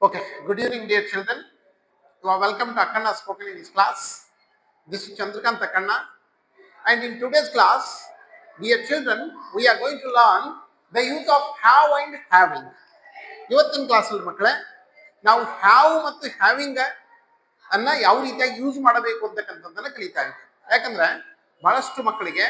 Okay, good evening, dear children. You are welcome to Akkanna Spoken English class. This is Chandrakant Akkanna. And in today's class, dear children, we are going to learn the use of have and having. ಇವತ್ತಿನ ಕ್ಲಾಸಲ್ಲಿ ಮಕ್ಕಳೇ ನಾವು have ಮತ್ತು having ಅನ್ನ ಯಾವ ರೀತಿಯಾಗಿ use ಮಾಡಬೇಕು ಅಂತಕ್ಕಂಥದ್ದನ್ನ ಕಲಿತಾ ಇದ್ದೀವಿ. ಯಾಕಂದ್ರೆ ಬಹಳಷ್ಟು ಮಕ್ಕಳಿಗೆ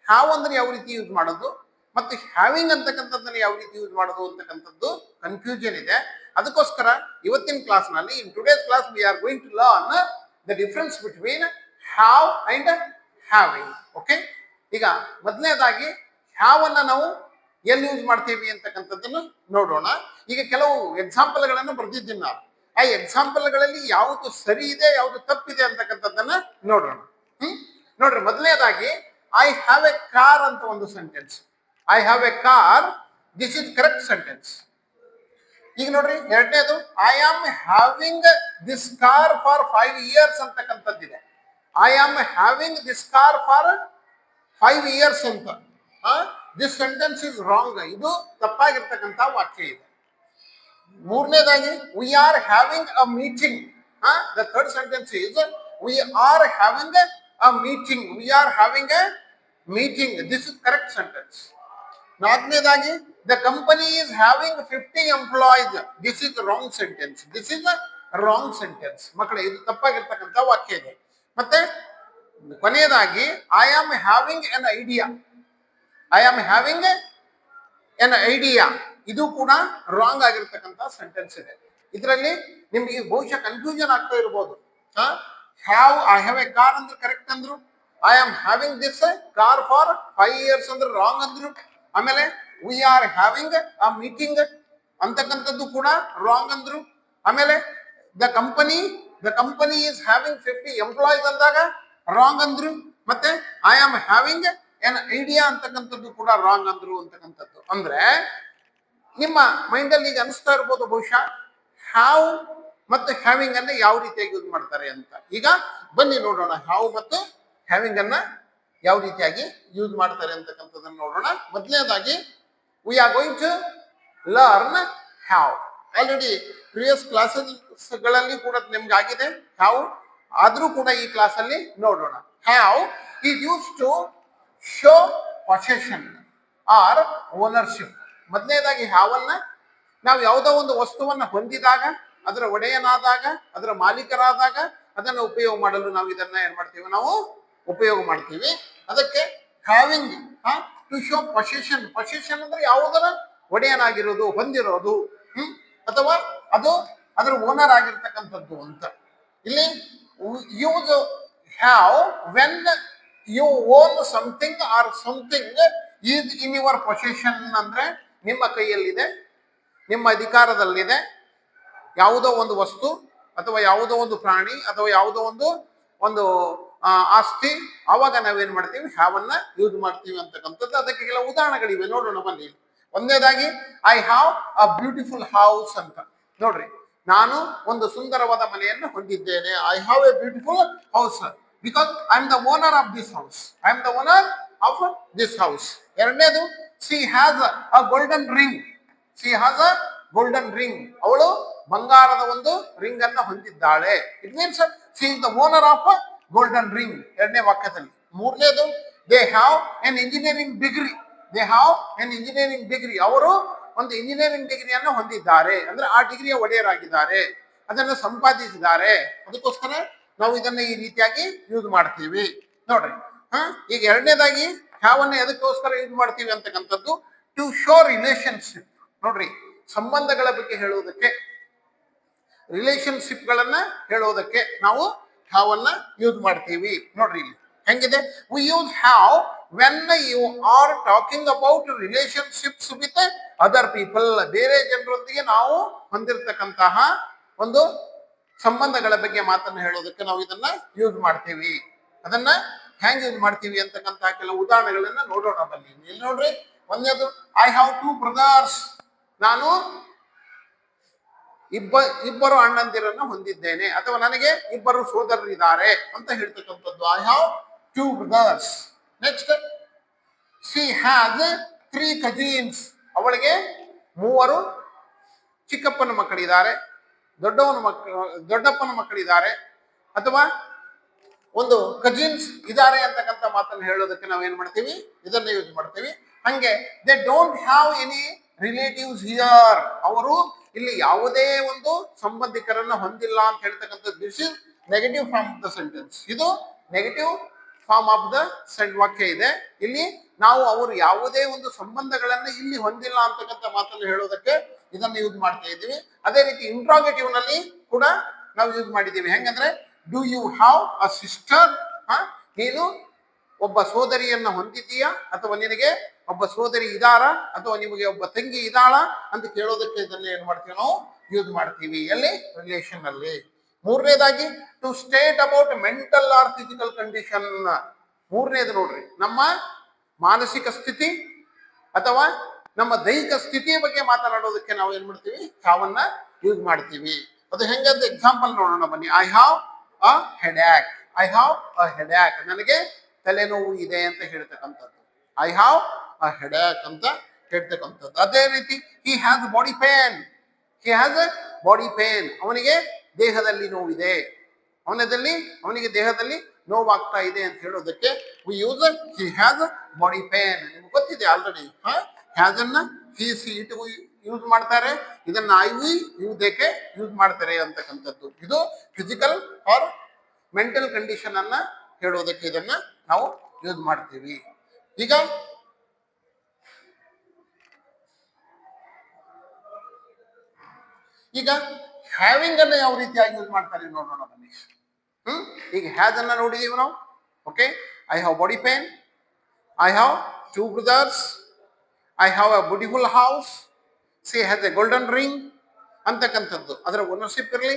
ಹ್ಯಾವ್ ಅಂದ್ರೆ ಯಾವ ರೀತಿ ಯೂಸ್ ಮಾಡೋದು ಮತ್ತು ಹ್ಯಾವಿಂಗ್ ಅಂತಕ್ಕಂಥದ್ದನ್ನ ಯಾವ ರೀತಿ ಯೂಸ್ ಮಾಡೋದು ಅಂತಕ್ಕಂಥದ್ದು ಕನ್ಫ್ಯೂಷನ್ ಇದೆ. ಅದಕ್ಕೋಸ್ಕರ ಇವತ್ತಿನ ಕ್ಲಾಸ್ನಲ್ಲಿ in today's class we are going to learn the difference between have and having. Okay, ಈಗ ಮೊದಲನೇದಾಗಿ ಹ್ಯಾವ್ ಅನ್ನ ನಾವು ಎಲ್ಲಿ ಯೂಸ್ ಮಾಡ್ತೀವಿ ಅಂತಕ್ಕಂಥದ್ದನ್ನು ನೋಡೋಣ. ಈಗ ಕೆಲವು ಎಕ್ಸಾಂಪಲ್ಗಳನ್ನು ಬರ್ದಿದ್ದೀನಿ ನಾವು. ಆ ಎಕ್ಸಾಂಪಲ್ಗಳಲ್ಲಿ ಯಾವುದು ಸರಿ ಇದೆ ಯಾವುದು ತಪ್ಪಿದೆ ಅಂತಕ್ಕಂಥದ್ದನ್ನ ನೋಡೋಣ. ನೋಡ್ರಿ, ಮೊದಲನೇದಾಗಿ ಐ ಹ್ಯಾವ್ ಎ ಕಾರ್ ಅಂತ ಒಂದು sentence. I have a car, this is correct sentence. ಈಗ ನೋಡ್ರಿ, ಎರಡನೇದು I am having this car for 5 years ಅಂತಕ್ಕಂಥದ್ದಿದೆ. I am having this car for 5 years ಅಂತ. This sentence is wrong. ಇದು ತಪ್ಪಾಗಿರ್ತಕ್ಕಂಥ ವಾಕ್ಯ ಇದೆ. ಮೂರನೇದಾಗಿ we are having a meeting. The third sentence is we are having a meeting. We are having a meeting. This is correct sentence. ನಾಲ್ಕನೇದಾಗಿ the company is having 50 employees. This is wrong sentence. This is wrong sentence. ಮಕ್ಕಳೇ, ಇದು ತಪ್ಪಾಗಿರ್ತಕ್ಕಂಥ ವಾಕ್ಯ ಇದೆ. ಮತ್ತೆ ಕೊನೆಯದಾಗಿ I am having N idea. I am having N idea, ಇದು ಕೂಡ ರಾಂಗ್ ಆಗಿರ್ತಕ್ಕಂಥ ಸೆಂಟೆನ್ಸ್ ಇದೆ. ಇದರಲ್ಲಿ ನಿಮ್ಗೆ ಬಹುಶಃ ಕನ್ಫ್ಯೂಷನ್ ಆಗ್ತಾ ಇರ್ಬೋದು. Have I have a car ಅಂದ್ರೆ ಕರೆಕ್ಟ್ ಅಂದ್ರು, I am having this car for 5 years ಅಂದ್ರೆ ರಾಂಗ್ ಅಂದ್ರು, ಆಮೇಲೆ V are having a meeting ಅಂತಕ್ಕಂಥದ್ದು ಕೂಡ ರಾಂಗ್ ಅಂದ್ರು, ಆಮೇಲೆ the company is having 50 employees ಅಂದಾಗ ರಾಂಗ್ ಅಂದ್ರು, ಮತ್ತೆ I am having N idea ಅಂತಕ್ಕಂಥದ್ದು ಕೂಡ ರಾಂಗ್ ಅಂದ್ರು ಅಂತಕ್ಕಂಥದ್ದು. ಅಂದ್ರೆ ನಿಮ್ಮ ಮೈಂಡ್ ಅಲ್ಲಿ ಈಗ ಅನಿಸ್ತಾ ಇರ್ಬೋದು ಬಹುಶಃ ಹ್ಯಾವ್ ಮತ್ತು ಹ್ಯಾವಿಂಗ್ ಅನ್ನ ಯಾವ ರೀತಿಯಾಗಿ ಯೂಸ್ ಮಾಡ್ತಾರೆ ಅಂತ. ಈಗ ಬನ್ನಿ ನೋಡೋಣ, ಹ್ಯಾವ್ ಮತ್ತು ಹ್ಯಾವಿಂಗ್ ಅನ್ನ ಯಾವ ರೀತಿಯಾಗಿ ಯೂಸ್ ಮಾಡ್ತಾರೆ ಅಂತಕ್ಕಂಥದ್ದನ್ನ ನೋಡೋಣ. ಮೊದಲನೇದಾಗಿ we are going to learn have. Already previous ಕ್ಲಾಸಸ್ಗಳಲ್ಲಿ ಕೂಡ ನಿಮ್ಗೆ ಆಗಿದೆ ಹ್ಯಾವ್, ಆದ್ರೂ ಕೂಡ ಈ ಕ್ಲಾಸ್ ಅಲ್ಲಿ ನೋಡೋಣ. Have is use to show possession or ownership. ಮೊದಲನೇದಾಗಿ ಹ್ಯಾವನ್ನ ನಾವು ಯಾವುದೋ ಒಂದು ವಸ್ತುವನ್ನ ಹೊಂದಿದಾಗ, ಅದರ ಒಡೆಯನಾದಾಗ, ಅದರ ಮಾಲೀಕರಾದಾಗ ಅದನ್ನು ಉಪಯೋಗ ಮಾಡಲು ನಾವು ಇದನ್ನ ಏನ್ ಮಾಡ್ತೀವಿ, ನಾವು ಉಪಯೋಗ ಮಾಡ್ತೀವಿ. ಅದಕ್ಕೆ having to show possession. Possession ಅಂದ್ರೆ ಯಾವುದರ ಒಡೆಯನಾಗಿರೋದು, ಹೊಂದಿರೋದು, ಅಥವಾ ಅದು ಅದರ ಓನರ್ ಆಗಿರ್ತಕ್ಕಂಥದ್ದು ಅಂತ. ಇಲ್ಲಿ use have when you own something or something is in your possession. ಅಂದ್ರೆ ನಿಮ್ಮ ಕೈಯಲ್ಲಿದೆ, ನಿಮ್ಮ ಅಧಿಕಾರದಲ್ಲಿದೆ ಯಾವುದೋ ಒಂದು ವಸ್ತು ಅಥವಾ ಯಾವುದೋ ಒಂದು ಪ್ರಾಣಿ ಅಥವಾ ಯಾವುದೋ ಒಂದು ಆಸ್ತಿ, ಆವಾಗ ನಾವೇನ್ ಮಾಡ್ತೀವಿ, ಹ್ಯಾವನ್ನ ಯೂಸ್ ಮಾಡ್ತೀವಿ ಅಂತಕ್ಕಂಥದ್ದು. ಅದಕ್ಕೆ ಕೆಲವು ಉದಾಹರಣೆಗಳಿವೆ, ನೋಡೋಣ ಬನ್ನಿ. ಒಂದನೇದಾಗಿ I have a beautiful house ಅಂತ. ನೋಡ್ರಿ, ನಾನು ಒಂದು ಸುಂದರವಾದ ಮನೆಯನ್ನು ಹೊಂದಿದ್ದೇನೆ. I have a beautiful house because I am the owner of this house. I am the owner of this house. ಎರಡನೇದು she has a golden ring. She has a golden ring. ಅವಳು ಬಂಗಾರದ ಒಂದು ರಿಂಗ್ ಅನ್ನ ಹೊಂದಿದ್ದಾಳೆ. It means she is the owner of golden ring, ಎರಡನೇ ವಾಕ್ಯದಲ್ಲಿ. ಮೂರನೇದು they have an engineering degree. They have an engineering degree. ಅವರು ಒಂದು ಇಂಜಿನಿಯರಿಂಗ್ ಡಿಗ್ರಿಯನ್ನು ಹೊಂದಿದ್ದಾರೆ, ಅಂದ್ರೆ ಆ ಡಿಗ್ರಿಯ ಒಡೆಯರಾಗಿದ್ದಾರೆ, ಅದನ್ನು ಸಂಪಾದಿಸಿದ್ದಾರೆ. ಅದಕ್ಕೋಸ್ಕರ ನಾವು ಇದನ್ನ ಈ ರೀತಿಯಾಗಿ ಯೂಸ್ ಮಾಡ್ತೀವಿ. ನೋಡ್ರಿ, ಈಗ ಎರಡನೇದಾಗಿ ಹ್ಯಾವನ್ನ ಎದಕ್ಕೋಸ್ಕರ ಯೂಸ್ ಮಾಡ್ತೀವಿ ಅಂತಕ್ಕಂಥದ್ದು ಟು ಶೋ ರಿಲೇಶನ್ಶಿಪ್. ನೋಡ್ರಿ, ಸಂಬಂಧಗಳ ಬಗ್ಗೆ ಹೇಳುವುದಕ್ಕೆ, ರಿಲೇಶನ್ಶಿಪ್ ಗಳನ್ನ ಹೇಳೋದಕ್ಕೆ ನಾವು ಹ್ಯಾವನ್ನ ಯೂಸ್ ಮಾಡ್ತೀವಿ. ನೋಡ್ರಿ ಇಲ್ಲಿ ಹೆಂಗಿದೆ, we use have when you are talking about relationships with other people. ಬೇರೆ ಜನರೊಂದಿಗೆ ನಾವು ಹೊಂದಿರತಕ್ಕಂತಹ ಒಂದು ಸಂಬಂಧಗಳ ಬಗ್ಗೆ ಮಾತನ್ನು ಹೇಳೋದಕ್ಕೆ ನಾವು ಇದನ್ನ ಯೂಸ್ ಮಾಡ್ತೀವಿ. ಅದನ್ನ ಹ್ಯಾಂಗ್ ಯೂಸ್ ಮಾಡ್ತೀವಿ ಅಂತಕ್ಕಂತಹ ಕೆಲವು ಉದಾಹರಣೆಗಳನ್ನ ನೋಡೋಣ ಬನ್ನಿ. ಇಲ್ಲಿ ನೋಡ್ರಿ, ಒಂದೇದು ಐ ಹ್ಯಾವ್ 2 brothers. ನಾನು ಇಬ್ಬರು ಅಣ್ಣಂದಿರನ್ನು ಹೊಂದಿದ್ದೇನೆ, ಅಥವಾ ನನಗೆ ಇಬ್ಬರು ಸೋದರರಿದ್ದಾರೆ ಅಂತ ಹೇಳ್ತಕ್ಕಂಥದ್ದು. I have 2 brothers. Next, she has 3 cousins. ಅವಳಿಗೆ 3 ಚಿಕ್ಕಪ್ಪನ ಮಕ್ಕಳಿದ್ದಾರೆ. ದೊಡ್ಡಪ್ಪನ ಮಕ್ಕಳಿದ್ದಾರೆ, ಅಥವಾ ಒಂದು ಕಜಿನ್ಸ್ ಇದ್ದಾರೆ ಅಂತಕ್ಕಂಥ ಮಾತನ್ನು ಹೇಳೋದಕ್ಕೆ ನಾವು ಏನ್ ಮಾಡ್ತೀವಿ, ಇದನ್ನ ಯೂಸ್ ಮಾಡ್ತೀವಿ. ಹಂಗೆ they don't have any relatives here, ಅವರು ಇಲ್ಲಿ ಯಾವುದೇ ಒಂದು ಸಂಬಂಧಿಕರನ್ನ ಹೊಂದಿಲ್ಲ ಅಂತ ಹೇಳ್ತಕ್ಕಂಥದ್ದು. This is negative form of the sentence. ಇದು ನೆಗೆಟಿವ್ ಫಾರ್ಮ್ ಆಫ್ ದ ವಾಕ್ಯ ಇದೆ. ಇಲ್ಲಿ ನಾವು ಅವರು ಯಾವುದೇ ಒಂದು ಸಂಬಂಧಗಳನ್ನ ಇಲ್ಲಿ ಹೊಂದಿಲ್ಲ ಅಂತಕ್ಕಂಥ ಮಾತನ್ನು ಹೇಳೋದಕ್ಕೆ ಇದನ್ನು ಯೂಸ್ ಮಾಡ್ತಾ ಇದ್ದೀವಿ. ಅದೇ ರೀತಿ ಇಂಟ್ರಾಗೇಟಿವ್ ನಲ್ಲಿ ಕೂಡ ನಾವು ಯೂಸ್ ಮಾಡಿದ್ದೀವಿ. ಹೆಂಗಂದ್ರೆ do you have a sister, ನೀನು ಒಬ್ಬ ಸೋದರಿಯನ್ನ ಹೊಂದಿದ್ದೀಯಾ, ಅಥವಾ ನಿನಗೆ ಒಬ್ಬ ಸೋದರಿ ಇದಾರಾ, ಅಥವಾ ನಿಮಗೆ ಒಬ್ಬ ತಂಗಿ ಇದ್ದಾಳ ಅಂತ ಕೇಳೋದಕ್ಕೆ ಇದನ್ನ ಏನ್ ಮಾಡ್ತೀವಿ, ನಾವು ಯೂಸ್ ಮಾಡ್ತೀವಿ ಎಲ್ಲಿ, ರಿಲೇಷನ್ ಅಲ್ಲಿ. ಮೂರನೇದಾಗಿ to state about mental or physical condition. ಮೂರನೇದು ನೋಡ್ರಿ, ನಮ್ಮ ಮಾನಸಿಕ ಸ್ಥಿತಿ ಅಥವಾ ನಮ್ಮ ದೈಹಿಕ ಸ್ಥಿತಿಯ ಬಗ್ಗೆ ಮಾತನಾಡೋದಕ್ಕೆ ನಾವು ಏನ್ ಮಾಡ್ತೀವಿ, ಹ್ಯಾವನ್ನ ಯೂಸ್ ಮಾಡ್ತೀವಿ. ಅದು ಹೆಂಗಂತ ಎಕ್ಸಾಂಪಲ್ ನೋಡೋಣ ಬನ್ನಿ. I have a headache. I have a headache, ನನಗೆ ತಲೆನೋವು ಇದೆ ಅಂತ ಹೇಳ್ತಕ್ಕಂಥದ್ದು. ಐ ಹ್ಯಾವ್ ಅ ಹೆಡ್ಯಾಕ್ ಅಂತ ಹೇಳ್ತಕ್ಕಂಥದ್ದು. ಅದೇ ರೀತಿ he has body pain. He has a body pain, ಅವನಿಗೆ ದೇಹದಲ್ಲಿ ನೋವಿದೆ, ಅವನಿಗೆ ದೇಹದಲ್ಲಿ ನೋವಾಗ್ತಾ ಇದೆ ಅಂತ ಹೇಳೋದಕ್ಕೆ we use he has body pain. ನಿಮ್ಗೆ ಗೊತ್ತಿದೆ ಆಲ್ರೆಡಿ. ಹ್ಯಾಸ್ ಅನ್ನ ಹಿ ಸಿ ಇಟ್ ಯೂಸ್ ಮಾಡ್ತಾರೆ, ಇದನ್ನ ಐ ವಿ ಇದಕ್ಕೆ ಯೂಸ್ ಮಾಡ್ತಾರೆ ಅಂತಕ್ಕಂಥದ್ದು. ಇದು ಫಿಸಿಕಲ್ ಆರ್ ಮೆಂಟಲ್ ಕಂಡೀಷನ್ ಅನ್ನ ಹೇಳೋದಕ್ಕೆ ಇದನ್ನ ನಾವು ಯೂಸ್ ಮಾಡ್ತೀವಿ. ಈಗ ಹ್ಯಾವಿಂಗ್ ಅನ್ನ ಯಾವ ರೀತಿಯಾಗಿ ಯೂಸ್ ಮಾಡ್ತಾರೆ ನೋಡೋಣ ಬನ್ನಿ. ಈಗ ಹ್ಯಾಸ್ ಅನ್ನ ನೋಡಿದೀವಿ ನಾವು. Okay, I have body pain, I have 2 brothers, I have a beautiful house, C has A golden ring ಅಂತಕ್ಕಂಥದ್ದು. ಅದರ ಓನರ್ಶಿಪ್ ಇರಲಿ,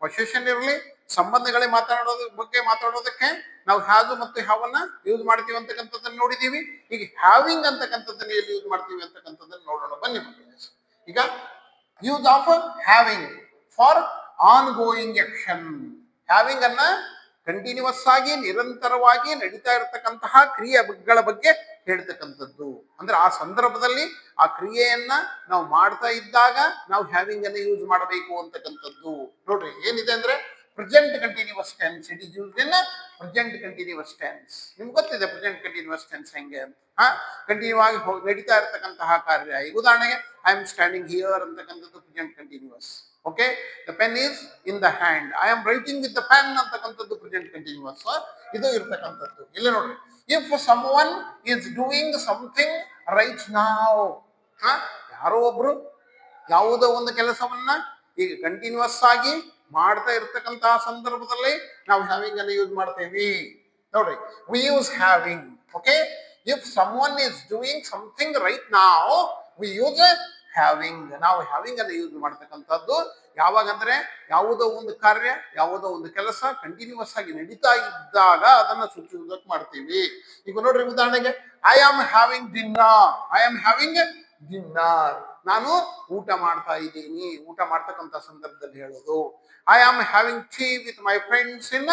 ಪೊಸೆಷನ್ ಇರಲಿ, ಸಂಬಂಧಗಳೇ ಮಾತಾಡೋದಕ್ಕೆ ನಾವು ಹ್ಯಾಸ್ ಮತ್ತು ಹ್ಯಾವ್ ಅನ್ನ ಯೂಸ್ ಮಾಡ್ತೀವಿ ಅಂತಕ್ಕಂಥದ್ದನ್ನ ನೋಡಿದೀವಿ. ಈಗ ಹ್ಯಾವಿಂಗ್ ಅಂತಕ್ಕಂಥದ್ದನ್ನ ಎಲ್ಲಿ ಯೂಸ್ ಮಾಡ್ತೀವಿ ಅಂತಕ್ಕಂಥದ್ದನ್ನ ನೋಡೋಣ ಬನ್ನಿ. ಈಗ use of having for on going action. Having ಅನ್ನ ಕಂಟಿನ್ಯೂಸ್ ಆಗಿ ನಿರಂತರವಾಗಿ ನಡೀತಾ ಇರತಕ್ಕಂತಹ ಕ್ರಿಯೆಗಳ ಬಗ್ಗೆ ಹೇಳ್ತಕ್ಕಂಥದ್ದು. ಅಂದ್ರೆ ಆ ಸಂದರ್ಭದಲ್ಲಿ ಆ ಕ್ರಿಯೆಯನ್ನ ನಾವು ಮಾಡ್ತಾ ಇದ್ದಾಗ ನಾವು ಹ್ಯಾವಿಂಗ್ ಅನ್ನ ಯೂಸ್ ಮಾಡಬೇಕು ಅಂತಕ್ಕಂಥದ್ದು. ನೋಡ್ರಿ ಏನಿದೆ ಅಂದ್ರೆ present continuous tense. It is used in present continuous tense. ನಿಮ್ಗೆ ಗೊತ್ತಿದೆ ಪ್ರೆಸೆಂಟ್ ಕಂಟಿನ್ಯೂಸ್ ಟೆನ್ಸ್ ಹೆಂಗೆ ಅಂತ. ಕಂಟಿನ್ಯೂ ಆಗಿ ನಡೀತಾ ಇರತಕ್ಕಂತಹ ಕಾರ್ಯ. ಈಗ ಉದಾಹರಣೆಗೆ ಐ ಆಮ್ ಸ್ಟ್ಯಾಂಡಿಂಗ್ ಹಿಯರ್ ಅಂತಕ್ಕಂಥದ್ದು present continuous. Okay, the pen is in the hand. I am writing with the pen ಅಂತಕ್ಕಂಥದ್ದು ಪ್ರೆಸೆಂಟ್ ಕಂಟಿನ್ಯೂಸ್. ಇದು ಇರ್ತಕ್ಕಂಥದ್ದು. ಇಲ್ಲ ನೋಡ್ರಿ, if someone is doing something right now, ಯಾರೋ ಒಬ್ರು ಯಾವುದೋ ಒಂದು ಕೆಲಸವನ್ನ ಈಗ ಕಂಟಿನ್ಯೂಸ್ ಆಗಿ ಮಾಡ್ತಾ ಇರ್ತಕ್ಕಂತಹ ಸಂದರ್ಭದಲ್ಲಿ ನಾವು ಹ್ಯಾವಿಂಗ್ ಅನ್ನು ಯೂಸ್ ಮಾಡ್ತೇವೆ. ನೋಡ್ರಿ, we use having. Okay, if someone is doing something right now we use having. ನಾವು ಹ್ಯಾವಿಂಗ್ ಅನ್ನು ಯೂಸ್ ಮಾಡ್ತಕ್ಕಂಥದ್ದು ಯಾವಾಗಂದ್ರೆ ಯಾವುದೋ ಒಂದು ಕಾರ್ಯ, ಯಾವುದೋ ಒಂದು ಕೆಲಸ ಕಂಟಿನ್ಯೂಸ್ ಆಗಿ ನಡೀತಾ ಇದ್ದಾಗ ಅದನ್ನ ಸೂಚಿಸೋದಕ್ಕೆ ಮಾಡ್ತೀವಿ. ಈಗ ನೋಡ್ರಿ ಉದಾಹರಣೆಗೆ I am having dinner. I am having dinner, ನಾನು ಊಟ ಮಾಡ್ತಾ ಇದ್ದೀನಿ. ಊಟ ಮಾಡ್ತಕ್ಕಂಥ ಸಂದರ್ಭದಲ್ಲಿ ಹೇಳೋದು. I am having tea with my friends in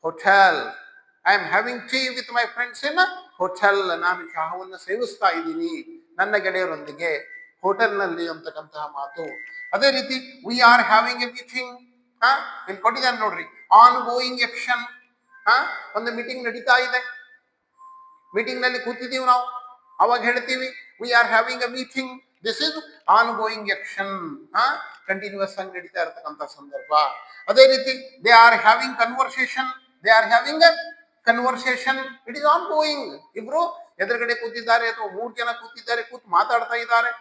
hotel. I am having tea with my friends in hotel. ನಾನು ಚಹಾವನ್ನು ಸೇವಿಸ್ತಾ ಇದ್ದೀನಿ ನನ್ನ ಗೆಳೆಯರೊಂದಿಗೆ ಹೋಟೆಲ್ನಲ್ಲಿ ಅಂತಕ್ಕಂತಹ ಮಾತು. ಅದೇ ರೀತಿ we are having a meeting. ಇಲ್ಲಿ ಕೊಟ್ಟಿದ್ದಾರೆ ನೋಡ್ರಿ, ಆನ್ ಗೋಯಿಂಗ್ ಆಕ್ಷನ್. ಒಂದು ಮೀಟಿಂಗ್ ನಡೀತಾ ಇದೆ, ಮೀಟಿಂಗ್ ನಲ್ಲಿ ಕೂತಿದ್ದೀವಿ ನಾವು, ಅವಾಗ ಹೇಳ್ತೀವಿ we are having a meeting. This is ongoing action. Continuous ಆಗಿ ನಡೀತಾ ಇರತಕ್ಕಂಥ ಸಂದರ್ಭ. ಅದೇ ರೀತಿ they are having conversation. They are having conversation. It is ongoing. ಇಬ್ರು ಎದುರುಗಡೆ ಕೂತಿದ್ದಾರೆ ಅಥವಾ 3 ಜನ ಕೂತಿದ್ದಾರೆ, ಕೂತು ಮಾತಾಡ್ತಾ ಇದ್ದಾರೆ.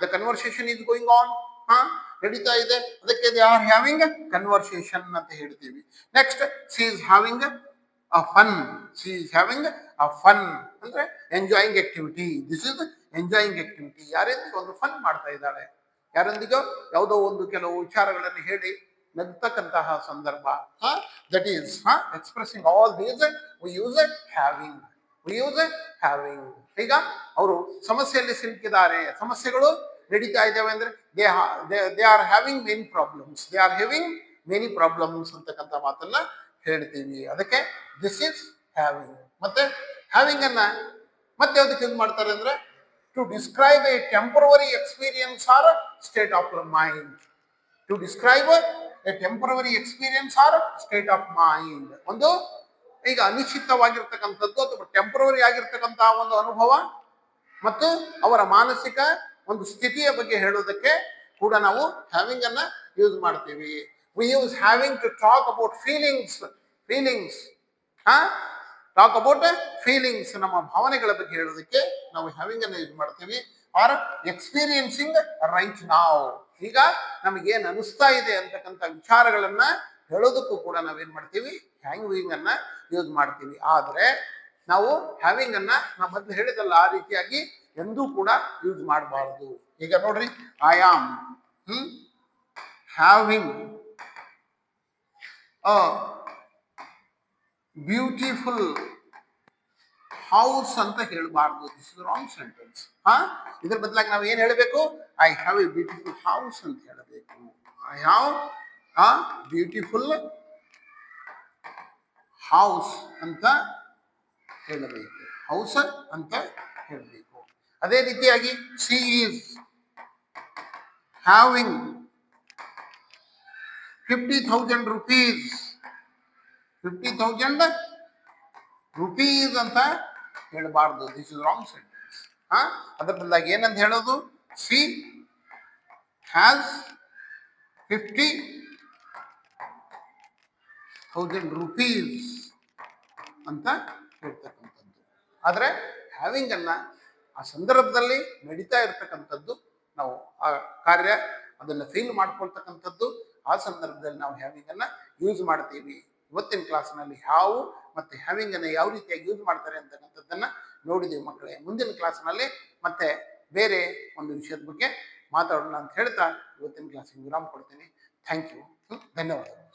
The conversation is going on. ನಡೀತಾ ಇದೆ, ಅದಕ್ಕೆ ದೇ ಆರ್ ಹ್ಯಾವಿಂಗ್ ಕನ್ವರ್ಸೇಷನ್ ಅಂತ ಹೇಳ್ತೀವಿ. Next, she is having a fun. She is having a fun ಅಂದ್ರೆ enjoying activity. This is enjoying activity. ಯಾರೊಂದಿಗೆ ಒಂದು ಫನ್ ಮಾಡ್ತಾ ಇದ್ದಾಳೆ, ಯಾರೊಂದಿಗೋ ಯಾವುದೋ ಒಂದು ಕೆಲವು ವಿಚಾರಗಳನ್ನು ಹೇಳಿ ನಗ್ತಕ್ಕಂತಹ ಸಂದರ್ಭ. That is expressing all these we use having. We use having. ಈಗ ಅವರು ಸಮಸ್ಯೆಯಲ್ಲಿ ಸಿಲುಕಿದ್ದಾರೆ, ಸಮಸ್ಯೆಗಳು ನಡೀತಾ ಇದ್ದಾವೆ ಅಂದ್ರೆ they are having many problems. They are having many problems ಅಂತಕ್ಕಂಥ ಮಾತನ್ನ ಹೇಳ್ತೀವಿ. ಅದಕ್ಕೆ ದಿಸ್ ಇಸ್ ಹ್ಯಾವಿಂಗ್. ಮತ್ತೆ ಹ್ಯಾವಿಂಗ್ ಅನ್ನ ಮತ್ತೆ ಯಾವ್ದಕ್ಕೆ ಯೂಸ್ ಮಾಡ್ತಾರೆ ಅಂದ್ರೆ to describe a temporary experience or state of mind. To describe a temporary experience or state of mind. ಒಂದು ಈಗ ಅನಿಶ್ಚಿತವಾಗಿರ್ತಕ್ಕಂಥದ್ದು ಅಥವಾ ಟೆಂಪರರಿ ಆಗಿರ್ತಕ್ಕಂತಹ ಒಂದು ಅನುಭವ ಮತ್ತು ಅವರ ಮಾನಸಿಕ ಒಂದು ಸ್ಥಿತಿಯ ಬಗ್ಗೆ ಹೇಳೋದಕ್ಕೆ ಕೂಡ ನಾವು ಹ್ಯಾವಿಂಗ್ ಅನ್ನ ಯೂಸ್ ಮಾಡ್ತೀವಿ. We use having to talk about feelings. Talk about feelings, ನಮ್ಮ ಭಾವನೆಗಳ ಬಗ್ಗೆ ಹೇಳೋದಕ್ಕೆ ನಾವು ಹ್ಯಾವಿಂಗ್ ಅನ್ನ ಯೂಸ್ ಮಾಡ್ತೀವಿ. ಆರ್ ಎಕ್ಸ್ಪೀರಿಯನ್ಸಿಂಗ್ ರೈಟ್ ನಾವ್, ಈಗ ನಮಗೇನ್ ಅನಿಸ್ತಾ ಇದೆ ಅಂತಕ್ಕಂಥ ವಿಚಾರಗಳನ್ನ ಹೇಳೋದಕ್ಕೂ ಕೂಡ ನಾವೇನ್ ಮಾಡ್ತೀವಿ, ಹ್ಯಾವಿಂಗ್ ಅನ್ನ ಯೂಸ್ ಮಾಡ್ತೀವಿ. ಆದ್ರೆ ನಾವು ಹ್ಯಾವಿಂಗ್ ಅನ್ನ ನಾವು ಮೊದಲು ಹೇಳಿದಲ್ಲ ಆ ರೀತಿಯಾಗಿ ಎಂದೂ ಕೂಡ ಯೂಸ್ ಮಾಡಬಾರದು. ಈಗ ನೋಡ್ರಿ, I am having a beautiful house ಅಂತ ಹೇಳಬಾರ್ದು. This is wrong sentence. ಇದ್ರ ಬದಲಾಗಿ ನಾವು ಏನ್ ಹೇಳಬೇಕು, I have a beautiful house ಅಂತ ಹೇಳಬೇಕು. I have a beautiful house ಅಂತ ಹೇಳಬೇಕು. ಹೌಸ್ ಅಂತ ಹೇಳಬೇಕು. ಅದೇ ರೀತಿಯಾಗಿ she is having 50,000 rupees. 50,000 rupees ಅಂತ ಹೇಳಬಾರ್ದು. This is wrong sentence. ಅದರ ಬದಲಾಗಿ ಏನಂತ ಹೇಳೋದು, ಶಿ ಹ್ಯಾಸ್ 50,000 rupees ಅಂತ ಹೇಳ್ತಕ್ಕಂಥದ್ದು. ಆದ್ರೆ ಹ್ಯಾವಿಂಗ್ ಅನ್ನ ಆ ಸಂದರ್ಭದಲ್ಲಿ ನಡೀತಾ ಇರ್ತಕ್ಕಂಥದ್ದು, ನಾವು ಆ ಕಾರ್ಯ ಅದನ್ನ ಫೀಲ್ ಮಾಡ್ಕೊಳ್ತಕ್ಕಂಥದ್ದು, ಆ ಸಂದರ್ಭದಲ್ಲಿ ನಾವು ಹ್ಯಾವಿಂಗ್ ಅನ್ನ ಯೂಸ್ ಮಾಡ್ತೀವಿ. ಇವತ್ತಿನ ಕ್ಲಾಸ್ನಲ್ಲಿ ಹ್ಯಾವ್ ಮತ್ತೆ ಹ್ಯಾವಿಂಗ್ ಅನ್ನ ಯಾವ ರೀತಿಯಾಗಿ ಯೂಸ್ ಮಾಡ್ತಾರೆ ಅಂತಕ್ಕಂಥದ್ದನ್ನ ನೋಡಿದೀವಿ ಮಕ್ಕಳೇ. ಮುಂದಿನ ಕ್ಲಾಸ್ನಲ್ಲಿ ಮತ್ತೆ ಬೇರೆ ಒಂದು ವಿಷಯದ ಬಗ್ಗೆ ಮಾತಾಡೋಣ ಅಂತ ಹೇಳ್ತಾ ಇವತ್ತಿನ ಕ್ಲಾಸಿಗೆ ವಿರಾಮ ಕೊಡ್ತೀನಿ. Thank you. ಧನ್ಯವಾದಗಳು.